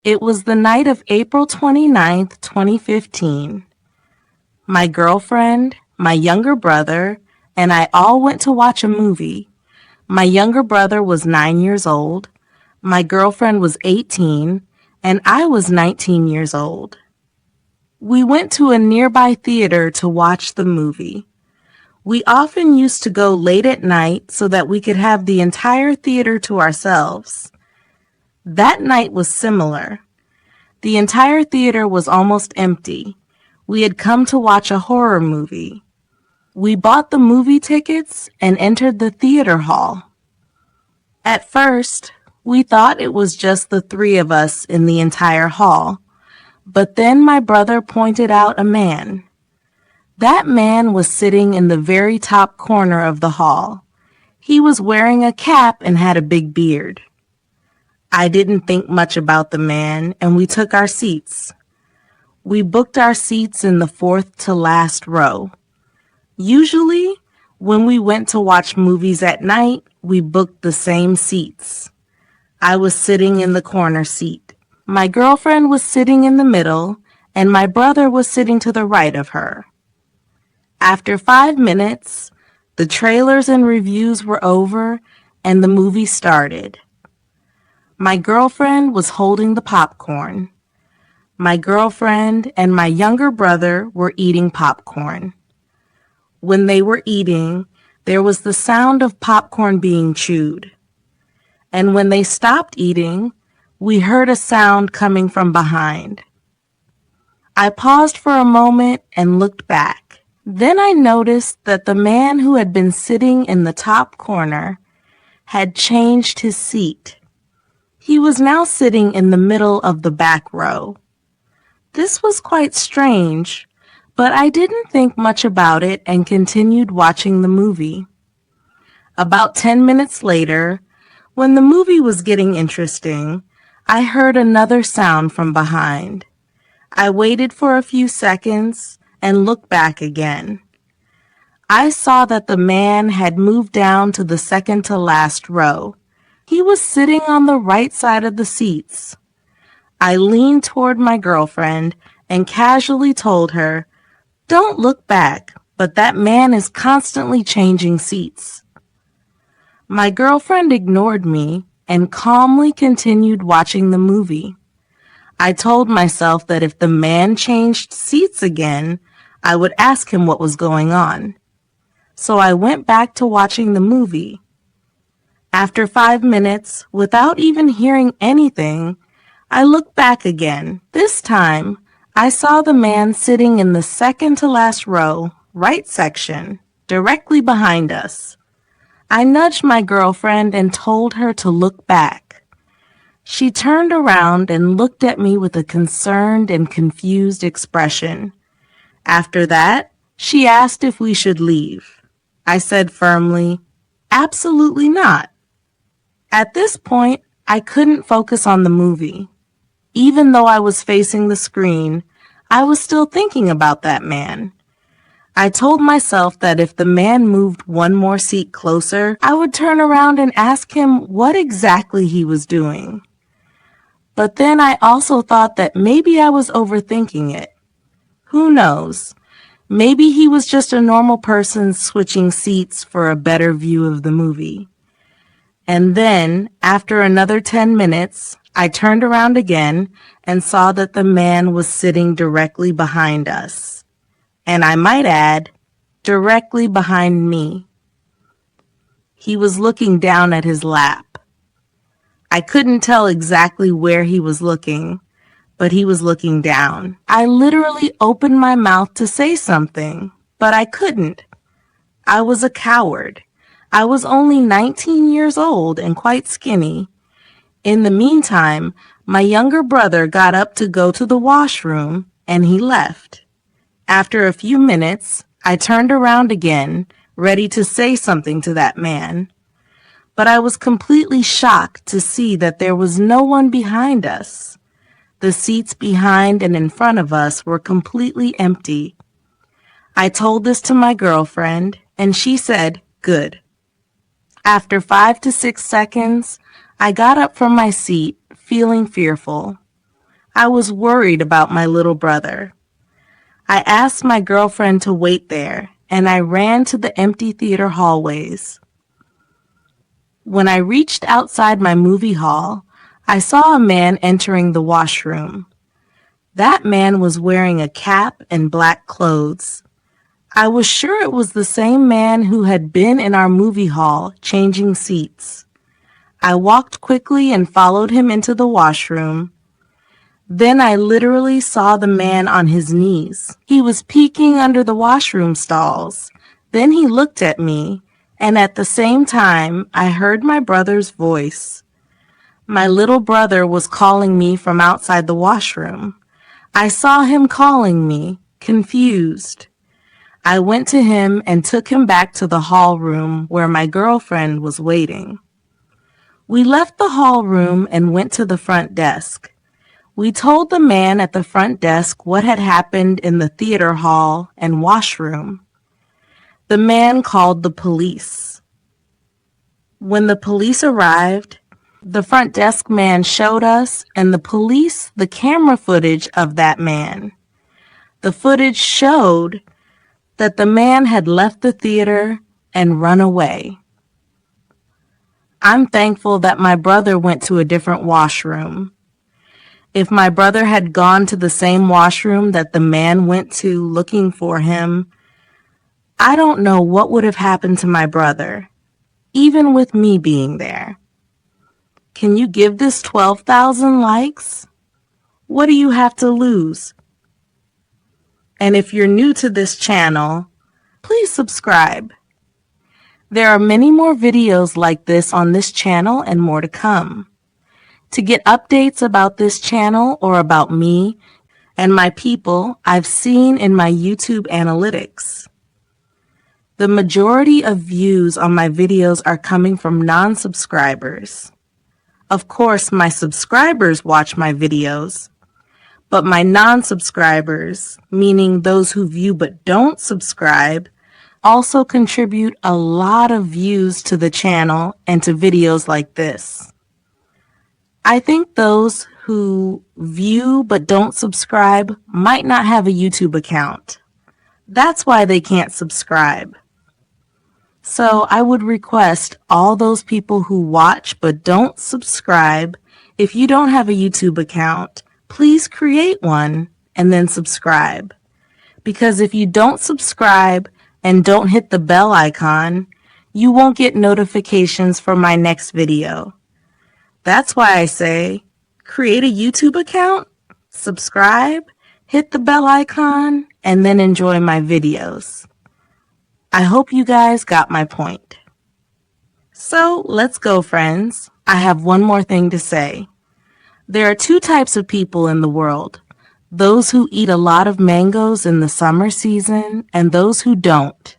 It was the night of April 29th, 2015. My girlfriend, my younger brother, and I all went to watch a movie. My younger brother was 9 years old, my girlfriend was 18, and I was 19 years old. We went to a nearby theater to watch the movie. We often used to go late at night so that we could have the entire theater to ourselves. That night was similar. The entire theater was almost empty. We had come to watch a horror movie. We bought the movie tickets and entered the theater hall. At first, we thought it was just the three of us in the entire hall, but then my brother pointed out a man. That man was sitting in the very top corner of the hall. He was wearing a cap and had a big beard. I didn't think much about the man, and we took our seats. We booked our seats in the fourth to last row. Usually, when we went to watch movies at night, we booked the same seats. I was sitting in the corner seat. My girlfriend was sitting in the middle, and my brother was sitting to the right of her. After 5 minutes, the trailers and reviews were over, and the movie started. My girlfriend was holding the popcorn. My girlfriend and my younger brother were eating popcorn. When they were eating, there was the sound of popcorn being chewed. And when they stopped eating, we heard a sound coming from behind. I paused for a moment and looked back. Then I noticed that the man who had been sitting in the top corner had changed his seat. He was now sitting in the middle of the back row. This was quite strange, but I didn't think much about it and continued watching the movie. About 10 minutes later, when the movie was getting interesting, I heard another sound from behind. I waited for a few seconds and looked back again. I saw that the man had moved down to the second to last row. He was sitting on the right side of the seats. I leaned toward my girlfriend and casually told her, "Don't look back, but that man is constantly changing seats." My girlfriend ignored me and calmly continued watching the movie. I told myself that if the man changed seats again, I would ask him what was going on. So I went back to watching the movie. After 5 minutes, without even hearing anything, I looked back again. This time, I saw the man sitting in the second to last row, right section, directly behind us. I nudged my girlfriend and told her to look back. She turned around and looked at me with a concerned and confused expression. After that, she asked if we should leave. I said firmly, "Absolutely not." At this point, I couldn't focus on the movie. Even though I was facing the screen, I was still thinking about that man. I told myself that if the man moved one more seat closer, I would turn around and ask him what exactly he was doing. But then I also thought that maybe I was overthinking it. Who knows? Maybe he was just a normal person switching seats for a better view of the movie. And then, after another 10 minutes, I turned around again and saw that the man was sitting directly behind us. And I might add, directly behind me. He was looking down at his lap. I couldn't tell exactly where he was looking, but he was looking down. I literally opened my mouth to say something, but I couldn't. I was a coward. I was only 19 years old and quite skinny. In the meantime, my younger brother got up to go to the washroom, and he left. After a few minutes, I turned around again, ready to say something to that man. But I was completely shocked to see that there was no one behind us. The seats behind and in front of us were completely empty. I told this to my girlfriend, and she said, "Good." After 5 to 6 seconds, I got up from my seat, feeling fearful. I was worried about my little brother. I asked my girlfriend to wait there, and I ran to the empty theater hallways. When I reached outside my movie hall, I saw a man entering the washroom. That man was wearing a cap and black clothes. I was sure it was the same man who had been in our movie hall changing seats. I walked quickly and followed him into the washroom. Then I literally saw the man on his knees. He was peeking under the washroom stalls. Then he looked at me, and at the same time, I heard my brother's voice. My little brother was calling me from outside the washroom. I saw him calling me, confused. I went to him and took him back to the hall room where my girlfriend was waiting. We left the hall room and went to the front desk. We told the man at the front desk what had happened in the theater hall and washroom. The man called the police. When the police arrived, the front desk man showed us and the police the camera footage of that man. The footage showed that the man had left the theater and run away. I'm thankful that my brother went to a different washroom. If my brother had gone to the same washroom that the man went to looking for him, I don't know what would have happened to my brother, even with me being there. Can you give this 12,000 likes? What do you have to lose? And if you're new to this channel, please subscribe. There are many more videos like this on this channel and more to come. To get updates about this channel or about me and my people, I've seen in my YouTube analytics. The majority of views on my videos are coming from non-subscribers. Of course, my subscribers watch my videos, but my non-subscribers, meaning those who view but don't subscribe, also contribute a lot of views to the channel and to videos like this. I think those who view but don't subscribe might not have a YouTube account. That's why they can't subscribe. So I would request all those people who watch but don't subscribe, if you don't have a YouTube account, please create one and then subscribe. Because if you don't subscribe and don't hit the bell icon, you won't get notifications for my next video. That's why I say, create a YouTube account, subscribe, hit the bell icon, and then enjoy my videos. I hope you guys got my point. So let's go, friends. I have one more thing to say. There are two types of people in the world. Those who eat a lot of mangoes in the summer season and those who don't.